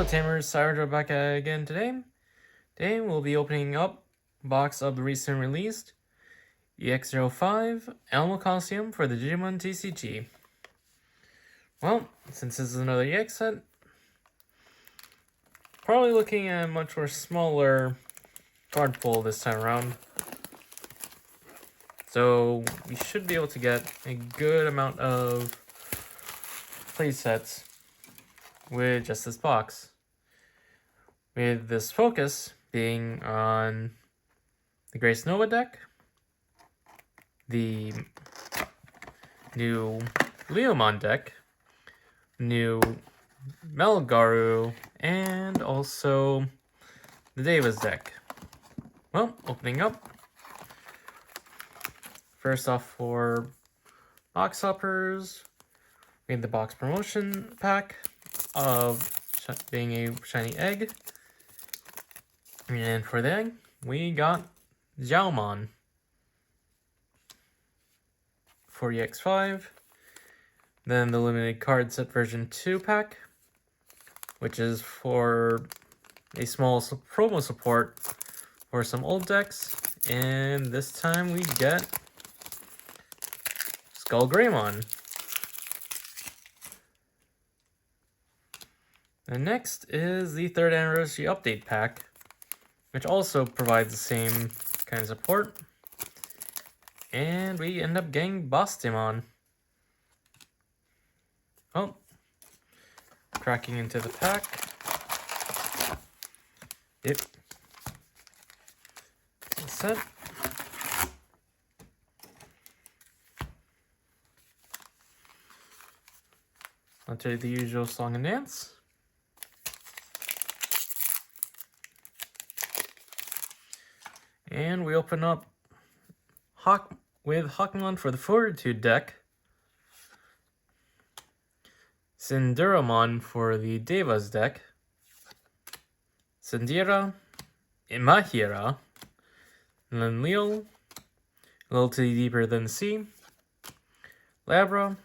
Hello Tamers, Cyrus back again today. Today we'll be opening up a box of the recently released EX05 Colosseum for the Digimon TCG. Well, since this is another EX set, probably looking at a much more smaller card pool this time around. So we should be able to get a good amount of playsets with just this box. With this focus being on the Gracenova deck, the new Leomon deck, new Metalga, and also the Devas deck. Well, opening up. First off, for box hoppers, we have the box promotion pack of being a shiny egg. And for the egg, we got Leomon for EX05. Then the limited card set version 2 pack, which is for a small promo support for some old decks. And this time we get Gracenova. And next is the 3rd anniversary update pack, which also provides the same kind of support. And we end up getting Digimon. Oh, cracking into the pack. Yep. Set. I'll tell you the usual song and dance. And we open up with Hawkmon for the Fortitude deck, Sinduramon for the Devas deck, Sindira, Imahira, and then Leo, a little too deeper than the sea, Labra,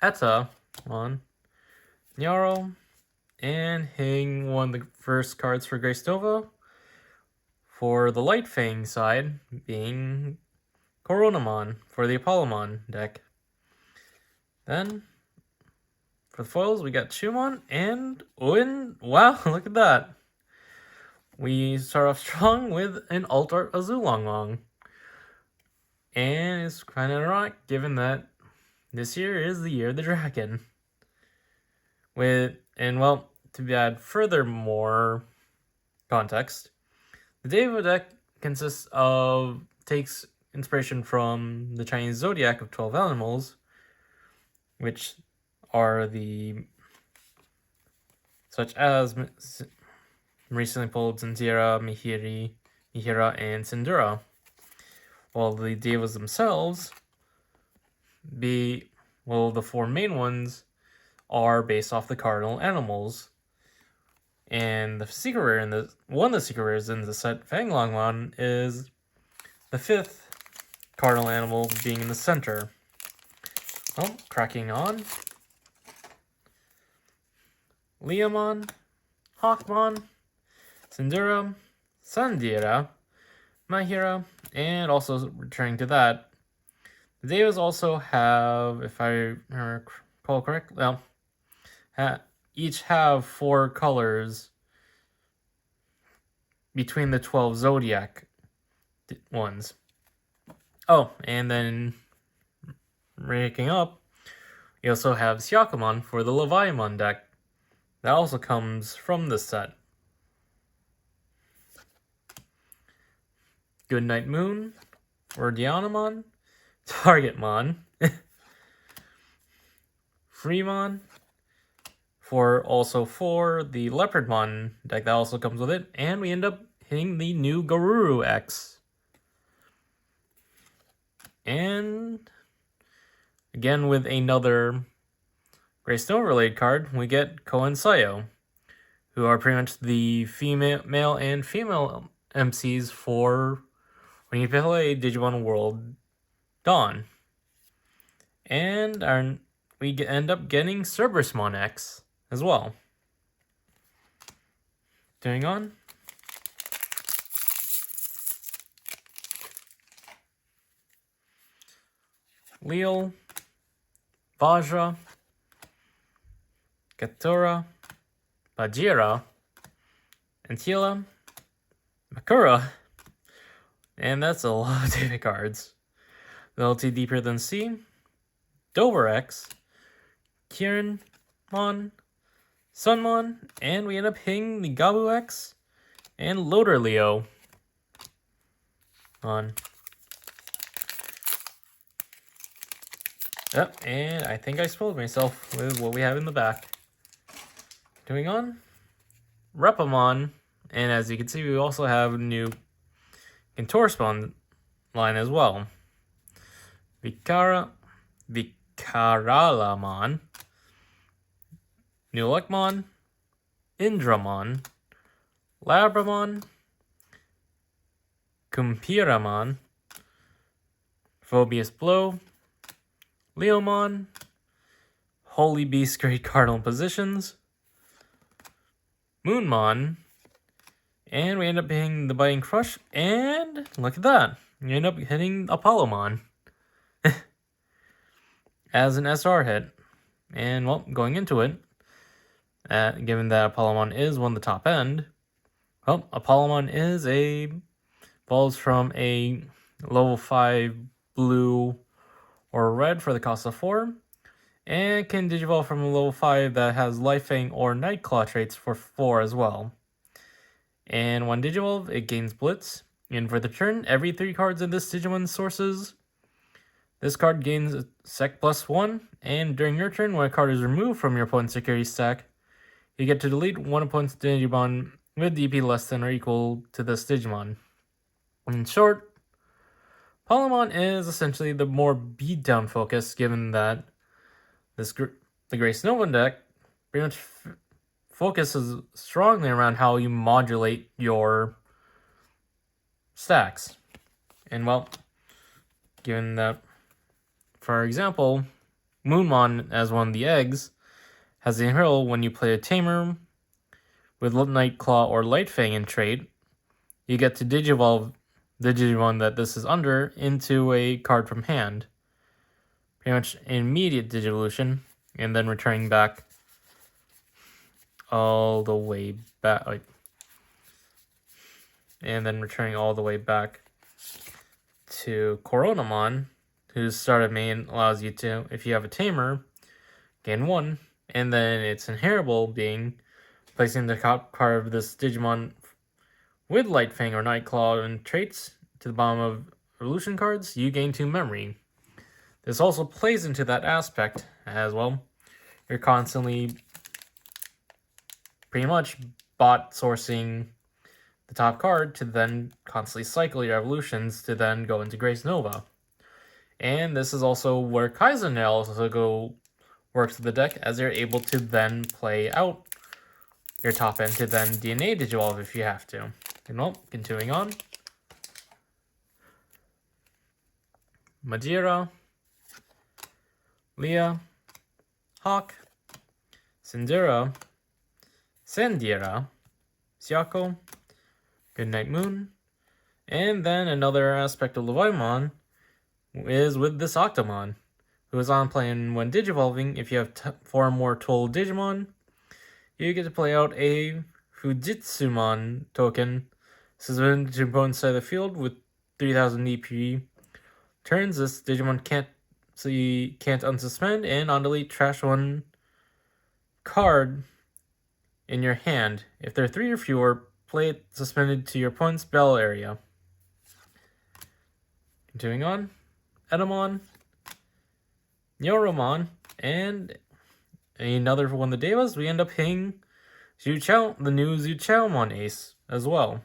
Etta, Nyaro, and hitting one of the first cards for Gracenova. For the Light Fang side, being Kudomon for the Apollomon deck. Then, for the foils, we got Chumon and Owen. Wow, look at that. We start off strong with an Alt-Art Azulong. And it's kind of ironic, given that this year is the year of the dragon. Well, to add furthermore context, the Deva deck takes inspiration from the Chinese zodiac of 12 animals, which are such as recently pulled Sindira, Mihira, and Sindura, while the Devas themselves the 4 main ones are based off the cardinal animals. And the secret rare one of the secret rares in the set, Fanglongmon, is the 5th cardinal animal being in the center. Well, cracking on. Leomon, Hawkmon, Sindura, Sandira, Mahira, and also returning to that, the Devas also have, if I recall correctly, each have 4 colors between the 12 zodiac ones. Oh, and then ranking up, you also have Syakumon for the Leviamon deck. That also comes from this set. Goodnight Moon for Dianamon, Targetmon, Freemon, for the Leopardmon deck that also comes with it, and we end up hitting the new Garuru X. And again with another Gracenova related card, we get Ko and Sayo, who are pretty much the male and female MCs for when you play Digimon World Dawn. And we end up getting Cerberusmon X as well. Continuing on. Leo, Vajra, Katura, Bajira, Antila, Makura, and that's a lot of David cards. Loyalty Deeper Than Sea, Doberex, Kiranmon, Sunmon, and we end up hitting the Gabu X and Loader Leo on. Yep, and I think I spoiled myself with what we have in the back. Going on, Repamon, and as you can see, we also have a new Contour line as well. Vikaralamon, Nulekmon, Indramon, Labramon, Kumpiramon, Phobius Blow, Leomon, Holy Beast Great Cardinal Positions, Moonmon, and we end up hitting the Biting Crush, and look at that, we end up hitting Apollomon as an SR hit. And well, going into it, given that Apollomon is one of the top end, well, Apollomon evolves from a level 5 blue or red for the cost of 4, and can digivolve from a level 5 that has Life Fang or Nightclaw traits for 4 as well. And when digivolve, it gains Blitz, and for the turn, every 3 cards in this Digimon sources, this card gains a Sec +1, and during your turn, when a card is removed from your opponent's security stack, you get to delete one opponent's Digimon with DP less than or equal to this Digimon. In short, Apollomon is essentially the more beatdown focus, given that the Gracenova deck pretty much focuses strongly around how you modulate your stacks. And well, given that, for example, Moonmon as one of the eggs has the hero when you play a Tamer with Nightclaw or Light Fang in trade, you get to digivolve the Digimon that this is under into a card from hand. Pretty much immediate digivolution, and then returning back all the way back, and then returning all the way back to Coronamon, whose starter main allows you to, if you have a Tamer, gain 1, and then it's inheritable, being placing the top card of this Digimon with Light Fang or Nightclaw and traits to the bottom of evolution cards, you gain 2 memory. This also plays into that aspect as well. You're constantly pretty much bot sourcing the top card to then constantly cycle your evolutions to then go into Gracenova. And this is also where Kaizen also works with the deck, as they're able to then play out your top end to then DNA Digivolve if you have to. And well, continuing on. Majira, Leah, Hawk, Sindira, Sandira, Siako, Goodnight Moon, and then another aspect of Leviamon is with this Octomon, who is on playing when digivolving. If you have 4 or more total Digimon, you get to play out a Fujitsumon token, suspended to your opponent's side of the field with 3000 DP. Turns this Digimon can't unsuspend, and on delete trash 1 card in your hand. If there are 3 or fewer, play it suspended to your opponent's battle area. Continuing on, Edamon, Neoromon, and another one of the Devas, we end up hitting the new Zuchaomon Ace as well.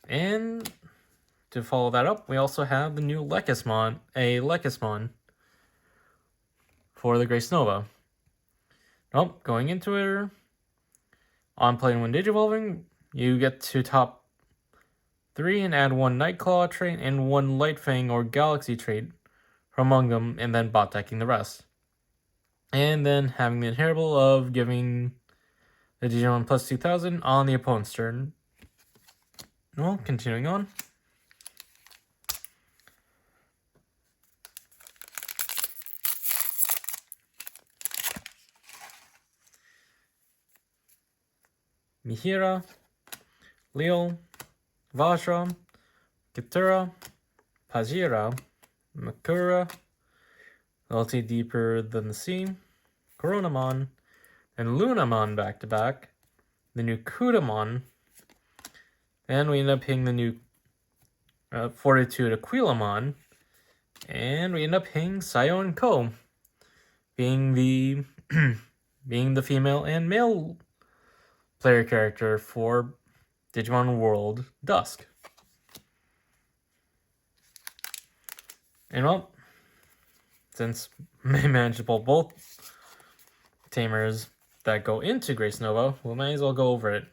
And to follow that up, we also have the new Lekismon for the Gracenova. Nope, going into it, on playing when digivolving, you get to top 3 and add 1 Nightclaw trait and 1 Light Fang or Galaxy trait from among them, and then bot decking the rest. And then having the inheritable of giving the Digimon plus 2000 on the opponent's turn. Well, continuing on. Mihira, Leo, Vajra, Ketura, Pajira, Makura, Loyalty Deeper Than the Sea, Coronamon, and Lunamon back to back. The new Kudomon, and we end up hitting the new Fortitude Aquilamon, and we end up hitting Sayo and Ko, being the being the female and male player character for Digimon World Dusk. And well, since I managed to pull both tamers that go into Gracenova, we might as well go over it.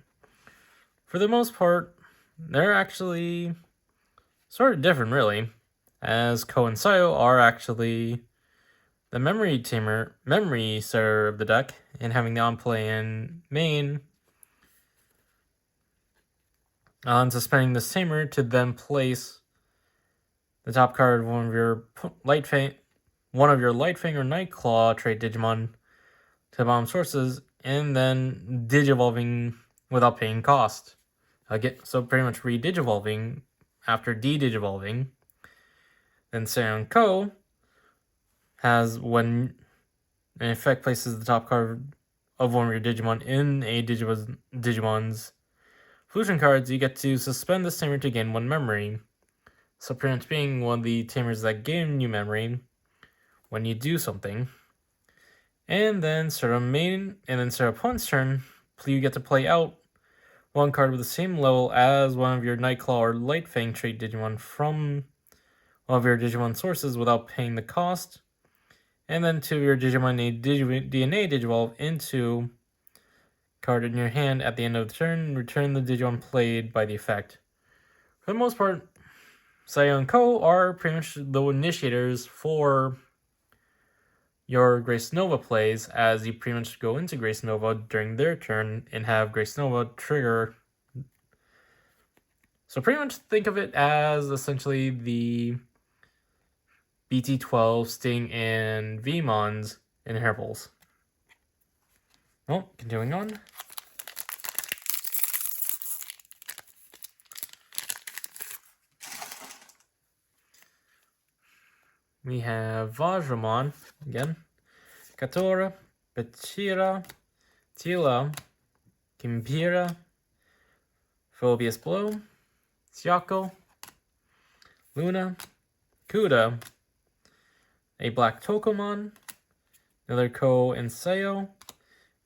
For the most part, they're actually sort of different, really, as Ko and Sayo are actually the memory setter of the deck, and having the on-play and main on suspending the tamer to then place the top card of one of your Lightfang or Nightclaw trait Digimon to the bottom sources, and then digivolving without paying cost. So pretty much re-digivolving after de-digivolving. Then Sayon Ko has, when an effect places the top card of one of your Digimon in a Digimon's fusion cards, you get to suspend this tamer to gain 1 memory. So pretty much being one of the tamers that gain you memory when you do something. And then start opponent's turn, you get to play out 1 card with the same level as one of your Nightclaw or Lightfang trait Digimon from one of your Digimon sources without paying the cost. And then 2 of your Digimon DNA Digivolve into card in your hand at the end of the turn. Return the Digimon played by the effect. For the most part, Sayo and Ko are pretty much the initiators for your Gracenova plays, as you pretty much go into Gracenova during their turn and have Gracenova trigger. So pretty much think of it as essentially the BT12, Sting, and Vmons in Hairballs. Well, continuing on. We have Vajramon again, Katora, Pachira, Tila, Kimpira, Phobius Blow, Siako, Luna, Kuda, a Black Tokomon, another Ko and Sayo,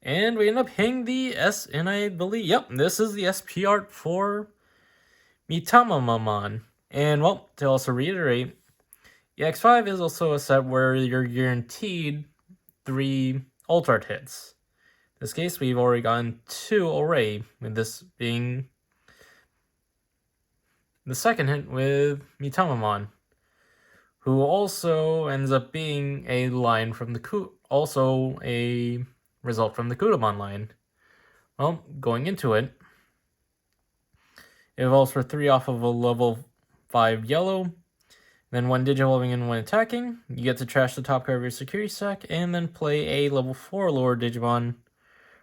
and we end up hitting the and I believe, yep, this is the SP art for Mitamamamon. And well, to also reiterate, EX05 is also a set where you're guaranteed 3 alt art hits. In this case, we've already gotten 2 already, with this being the second hit with Mitamamon, who also ends up being a line from the also a result from the Kudomon line. Well, going into it, it evolves for 3 off of a level 5 yellow. Then 1 digivolving and 1 attacking. You get to trash the top card of your security stack, and then play a level 4 lower Digimon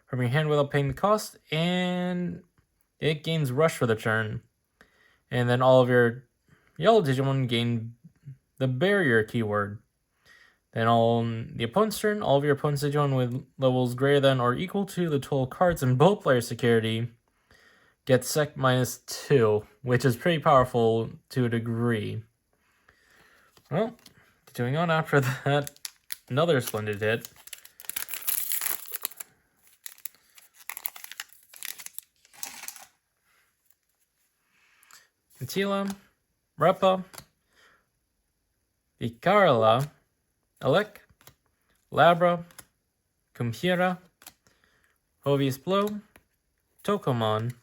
from your hand without paying the cost, and it gains Rush for the turn. And then all of your yellow Digimon gain the barrier keyword. Then on the opponent's turn, all of your opponent's Digimon with levels greater than or equal to the total cards in both player security get Sec -2, which is pretty powerful to a degree. Well, continuing on after that, another splendid hit. Antila, Repa, Vicarla, Alec, Labra, Kumhira, Hovius Blow, Tokomon,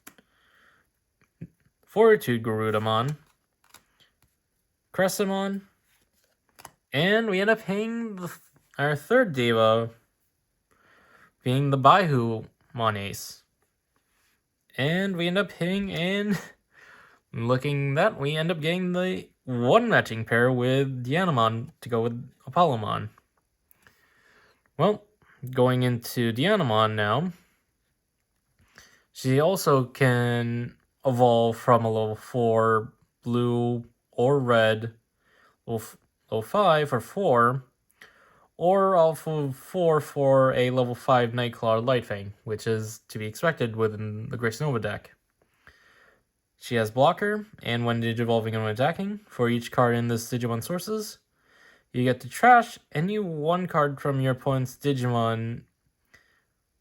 Fortitude Garudamon, Crescimon, and we end up hitting our third Deva, being the Baihu Mon Ace. And we end up hitting, and looking that, we end up getting the one matching pair with Dianamon to go with Apollomon. Well, going into Dianamon now, she also can evolve from a level 4 blue or red, level 5 or 4, or level 4 for a level 5 Nightclaw Lightfang, which is to be expected within the Gracenova deck. She has Blocker, and when Digivolving and when attacking, for each card in this Digimon sources, you get to trash any one card from your opponent's Digimon,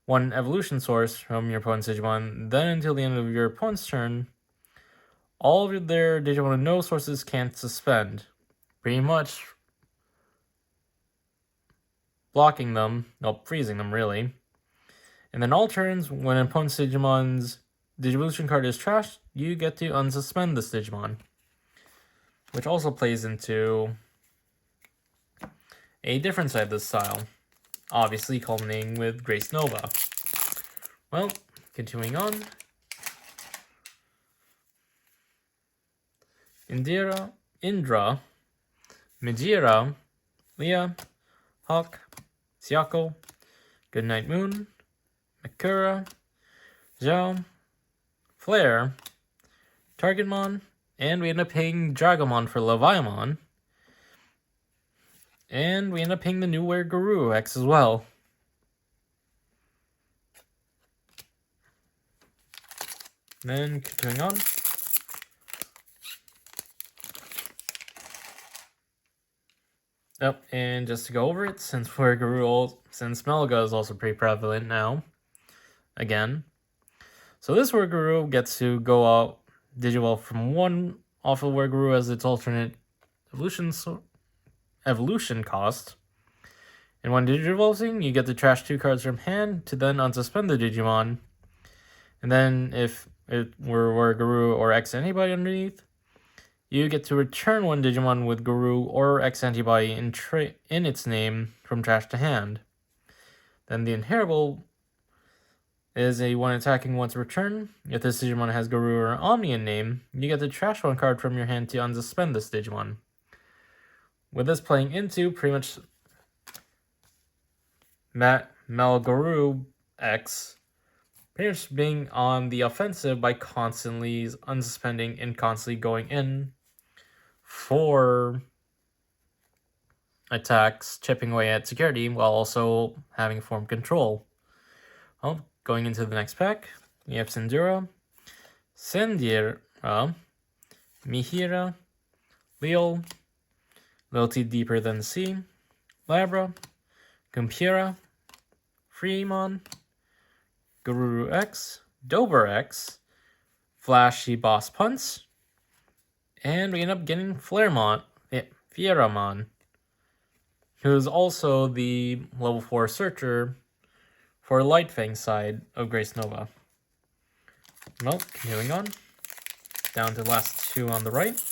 one evolution source from your opponent's Digimon, then until the end of your opponent's turn, all of their Digimon with no sources can't suspend. Pretty much blocking them, no, freezing them really. And then all turns, when an opponent's Digimon's Digivolution card is trashed, you get to unsuspend this Digimon. Which also plays into a different side of this style, obviously culminating with Gracenova. Well, continuing on. Indra, Majira, Leah, Hawk, Siako, Goodnight Moon, Makura, Zhao, Flare, Targetmon, and we end up paying Dragomon for Leviamon. And we end up paying the new Were Guru X as well. Then continuing on. Oh, and just to go over it, since Metalga is also pretty prevalent now, again. So this Were Guru gets to go out Digivolve from one off of Were Guru as its alternate evolution cost. And when Digivolving, you get to trash 2 cards from hand to then unsuspend the Digimon. And then if it were Guru or X antibody underneath, you get to return one Digimon with Guru or X antibody in its name from trash to hand. Then the Inheritable is a when attacking once return. If this Digimon has Guru or Omni in name, you get to trash 1 card from your hand to unsuspend this Digimon. With this playing into pretty much Melguru X, pretty much being on the offensive by constantly unsuspending and constantly going in for attacks, chipping away at security while also having form control. Well, going into the next pack, we have Sindura, Sandira, Mihira, Leol, Loyalty Deeper Than the Sea, Labra, Gumpira, Freemon, Guru X, Dober X, Flashy Boss Punts, and we end up getting Fieramon, who is also the level 4 searcher for Lightfang side of Gracenova. Well, continuing on, down to the last 2 on the right.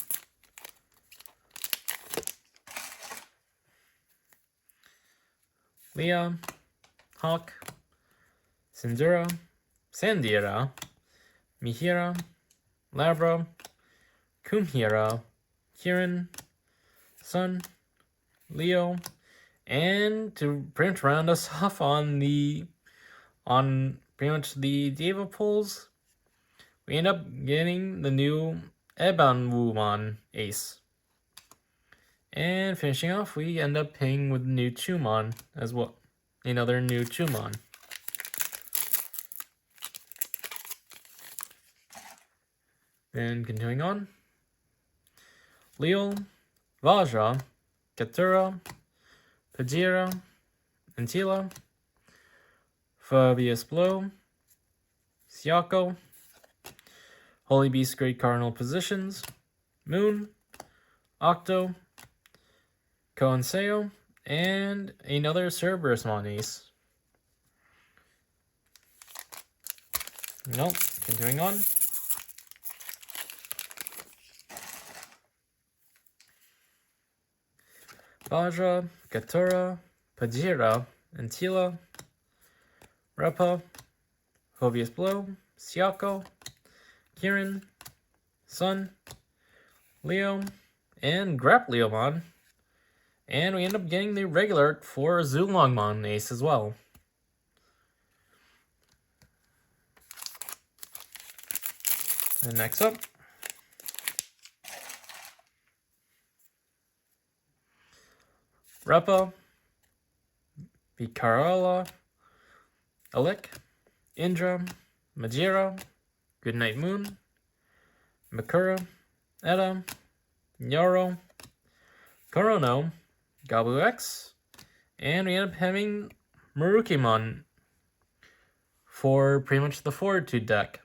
Leah, Hawk, Sandira, Mihira, Labra, Kumhira, Kirin, Sun, Leo, and to pretty much round us off on pretty much the Deva pulls, we end up getting the new Ebanwumon Ace. And finishing off, we end up paying with new Chumon as well. Another new Chumon. Then continuing on. Leol, Vajra, Katura, Pajira, Antila, Fabius Blow, Siako, Holy Beast Great Cardinal Positions, Moon, Octo, Koenseo, and another Cerberusmon Ace. Nope, continuing on. Vajra, Katura, Pajira, Antila, Repa, Hobius Blow, Siako, Kirin, Sun, Leo, and Grap Leomon. And we end up getting the regular art for Zulongmon Ace as well. And next up, Repa, Vikarala, Alec, Indra, Majira, Goodnight Moon, Makura, Eda, Nyaro, Korono, Gabu X, and we end up having Marukimon for pretty much the Fortitude deck,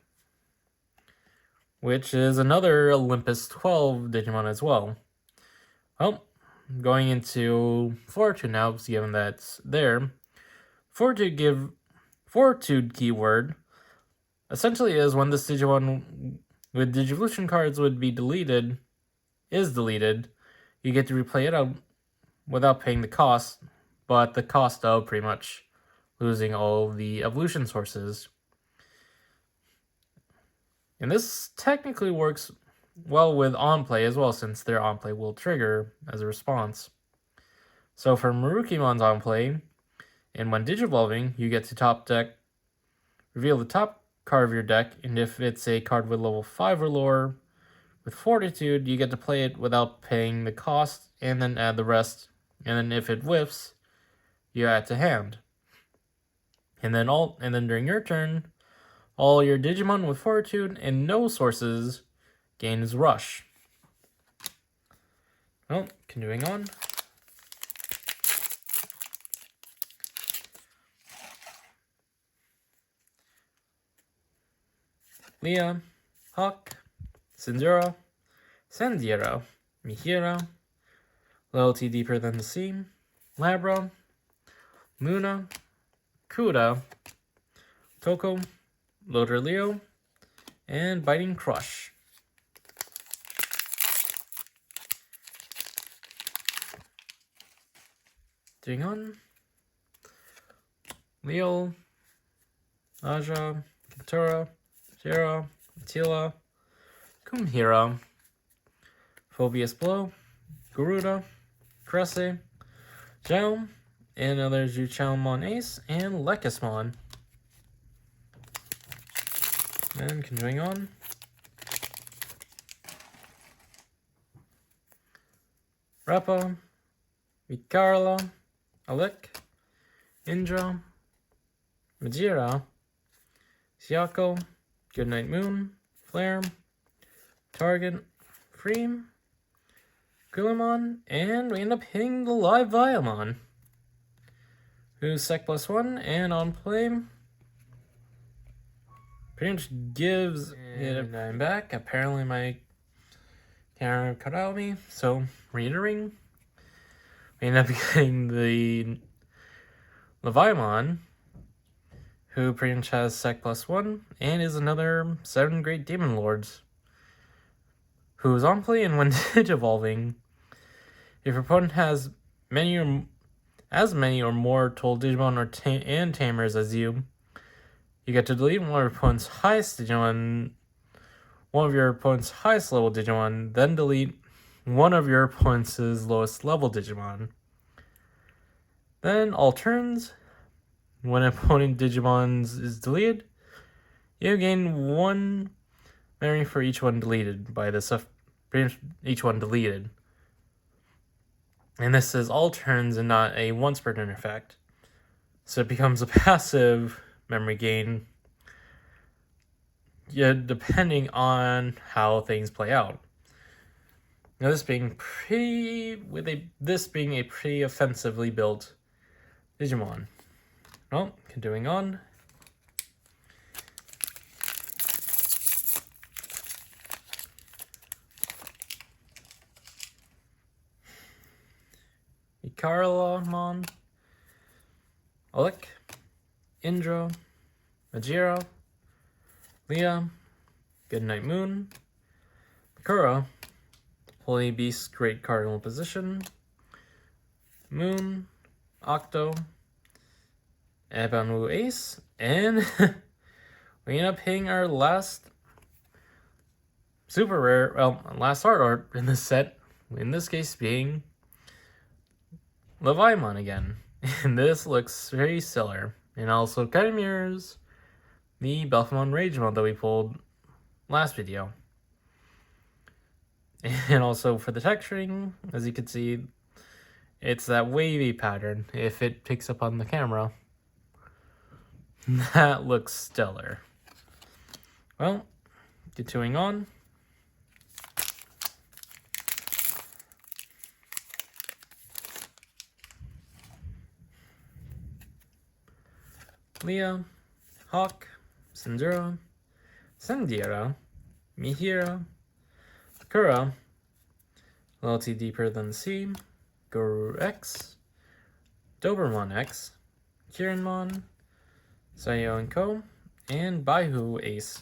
which is another Olympus 12 Digimon as well. Well, going into Fortitude now, given that's there, Fortitude keyword essentially is when this Digimon with Digivolution cards would be deleted, you get to replay it out without paying the cost, but the cost of pretty much losing all the evolution sources. And this technically works well with on-play as well, since their on-play will trigger as a response. So for Marukimon's on-play, and when Digivolving, you get to top deck, reveal the top card of your deck, and if it's a card with level 5 or lower with Fortitude, you get to play it without paying the cost, and then add the rest, and then if it whiffs, you add to hand. And then during your turn, all your Digimon with Fortitude and no sources gains Rush. Well, continuing on. Leah, Hawk, Sindura, Sandiero, Mihira, Loyalty Deeper Than the Sea, Labra, Luna, Kuda, Toko, Loader Leo, and Biting Crush. Doing on Leo, Aja, Kentura, Jera, Attila, Kumhira, Phobius Blow, Garuda, Cresse, Zhao, and another Zuchaomon Ace, and Lekismon. And continuing on. Repa, Vikarla, Alec, Indra, Majira, Siako, Goodnight Moon, Flare, Target, Freem, Kudomon, and we end up hitting the Leviamon, who's Sec +1, and on play pretty much gives it a... I'm back. Apparently my camera cut out me, so reiterating, we end up getting the Leviamon, who pretty much has Sec +1, and is another 7 Great Demon Lords, who's on play, and when Digivolving, if your opponent has as many or more Total Digimon and Tamers as you get to delete one of your opponent's highest Digimon, one of your opponent's highest level Digimon, then delete one of your opponent's lowest level Digimon. Then all turns, when an opponent Digimon is deleted, you gain 1 memory for each one deleted by this, each one deleted. And this is all turns and not a once per turn effect. So it becomes a passive memory gain, depending on how things play out. Now this being a pretty offensively built Digimon. Well, continuing on. Ikaramon, Alec, Indra, Majira, Leah, Goodnight Moon, Makura, Holy Beast Great Cardinal Position, Moon, Octo, Ebanu Ace, and we end up hitting our last super rare, well, last art in this set, in this case being Leviamon again. And this looks very stellar. And also kind of mirrors the Belphemon Rage mod that we pulled last video. And also for the texturing, as you can see, it's that wavy pattern, if it picks up on the camera. That looks stellar. Well, continuing on. Leah, Hawk, Syndura, Sandiera, Mihira, Kura, Loyalty Deeper Than the Sea, Guru X, Dobermon X, Kiranmon, Sayo and Co, and Baihu Ace.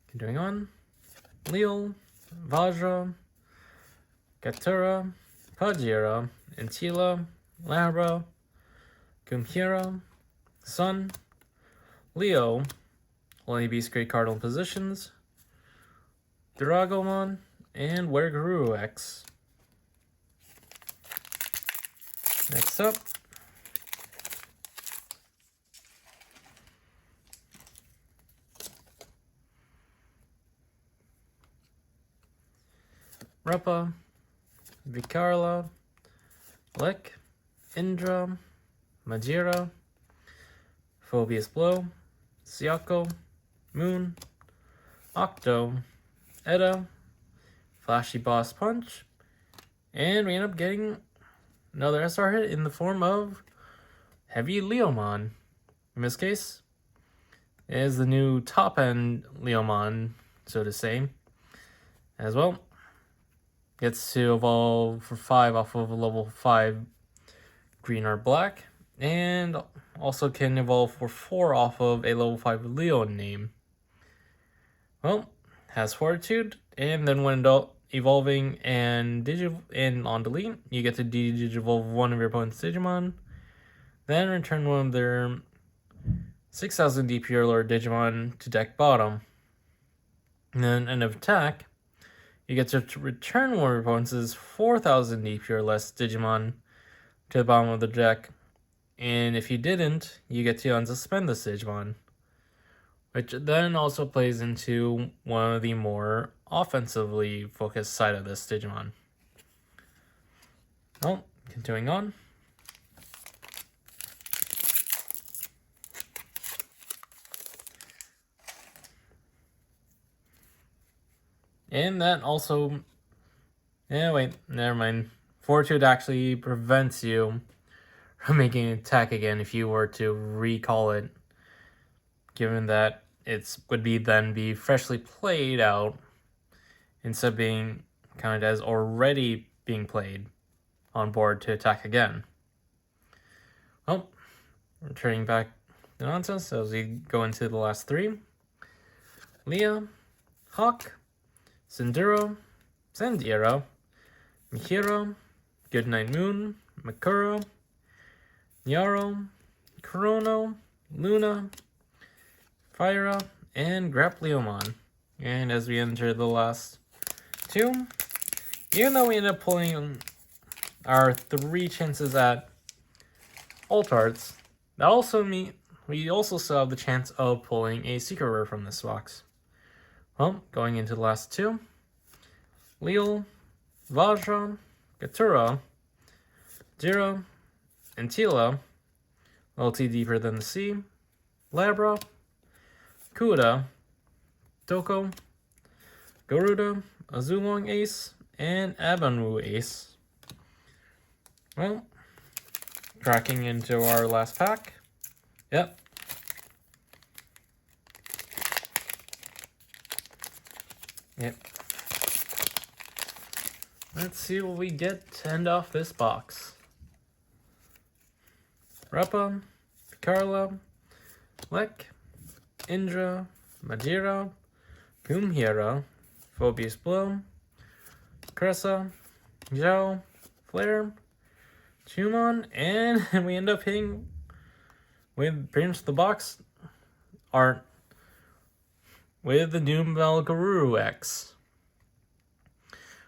Continuing on, Leal, Vajra, Gatura, Pajira, Antila, Labra, Kumhira, Sun, Leo, only Beast Great Cardinal Positions, Dragomon, and Werguru X. Next up, Rappa, Vikarla, Lek, Indra, Majira, Phobius Blow, Siako, Moon, Octo, Edda, Flashy Boss Punch, and we end up getting another SR hit in the form of Heavy Leomon. In this case, it is the new top-end Leomon, so to say, as well. Gets to evolve for 5 off of a level 5 green or black, and also can evolve for 4 off of a level 5 Leon name. Well, has Fortitude, and then when evolving and on delete, you get to digivolve one of your opponent's Digimon, then return one of their 6000 DP or lower Digimon to deck bottom. And then end of attack, you get to return one of your opponent's 4000 DP or less Digimon to the bottom of the deck, and if you didn't, you get to unsuspend this Digimon, which then also plays into one of the more offensively focused side of this Digimon. Well, continuing on. And that also, wait, never mind. Fortitude actually prevents you from making an attack again if you were to recall it, given that it would be freshly played out instead of being counted as already being played on board to attack again. Well, returning back to nonsense as we go into the last 3. Leah, Hawk, Syndura, Sandiera, Mihira, Goodnight Moon, Makuro, Nyaro, Chrono, Luna, Fyra, and Leomon. And as we enter the last 2, even though we end up pulling our 3 chances at alt arts, that also means we also still have the chance of pulling a secret rare from this box. Well, going into the last 2, Leal, Vajra, Gatura, Jira, Antila, Loyalty Deeper Than the Sea, Labra, Kuda, Toko, Garuda, Azulong Ace, and Abanwu Ace. Well, cracking into our last pack. Yep. Let's see what we get to end off this box. Rappa, Carla, Lek, Indra, Majira, Kumhira, Phobius Blow, Cressa, Zhao, Flare, Digimon, and we end up hitting with pretty much the box art with the new Metalga X.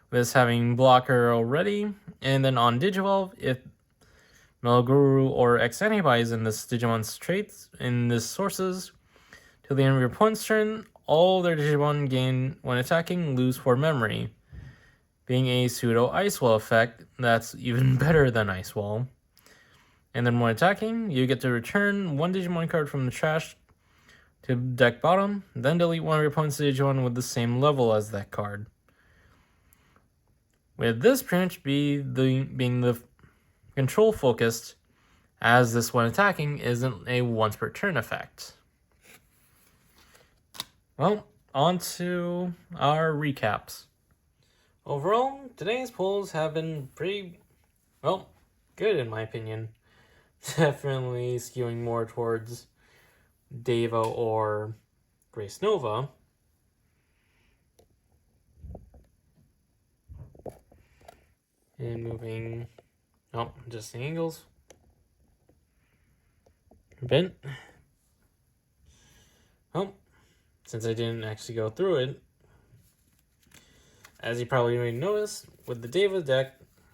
This having blocker already, and then on Digivolve, if Metalga or X antibodies in this Digimon's traits in this sources, till the end of your opponent's turn, all their Digimon gain when attacking lose 4 memory, being a pseudo Ice Wall effect that's even better than Ice Wall. And then when attacking, you get to return 1 Digimon card from the trash to deck bottom, then delete one of your opponent's Digimon with the same level as that card. With this pretty much being the control focused, as this when attacking isn't a once per turn effect. Well, on to our recaps. Overall, today's polls have been pretty, well, good in my opinion. Definitely skewing more towards Deva or Gracenova. And moving, just the angles. Bent. Well, since I didn't actually go through it, as you probably already noticed, with the Deva deck,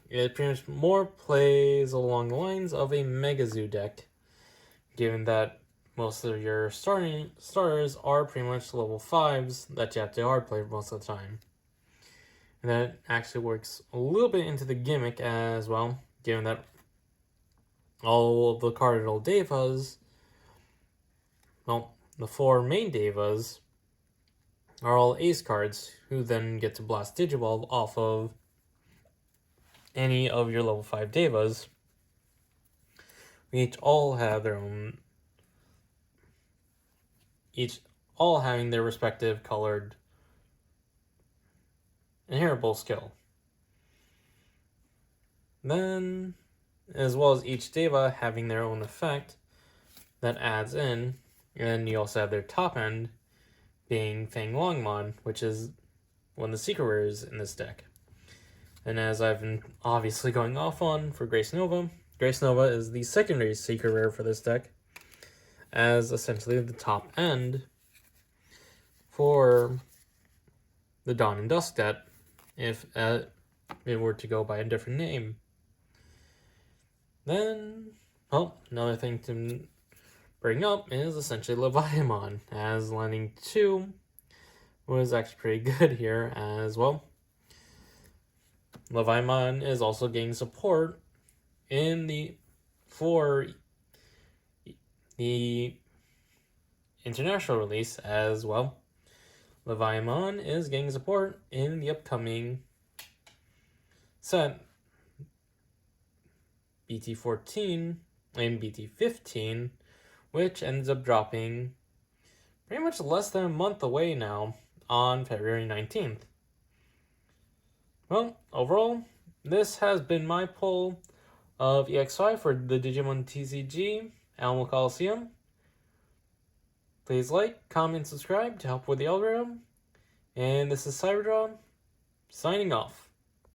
it pretty much more plays along the lines of a Mega Zoo deck, given that most of your starters are pretty much level 5s that you have to hard play most of the time. And that actually works a little bit into the gimmick as well, given that all of the cardinal Devas, well, the 4 main Devas, are all ace cards, who then get to blast Digivolve off of any of your level 5 Devas. We each all have their own, all having their respective colored inheritable skill. Then, as well as each Deva having their own effect that adds in, and you also have their top end being Fang Longmon, which is one of the secret rares in this deck. And as I've been obviously going off on for Gracenova, Gracenova is the secondary secret rare for this deck, as essentially the top end for the Dawn and Dusk deck, if it were to go by a different name. Then, well, another thing to bring up is essentially Leviamon, as landing 2 was actually pretty good here as well. Leviamon is also getting support for the international release as well. Leviamon is getting support in the upcoming set BT14 and BT15, which ends up dropping pretty much less than a month away now on February 19th. Well, overall, this has been my poll of EX05 for the Digimon TCG Colosseum. Please like, comment, subscribe to help with the algorithm. And this is Cyberdraw, signing off.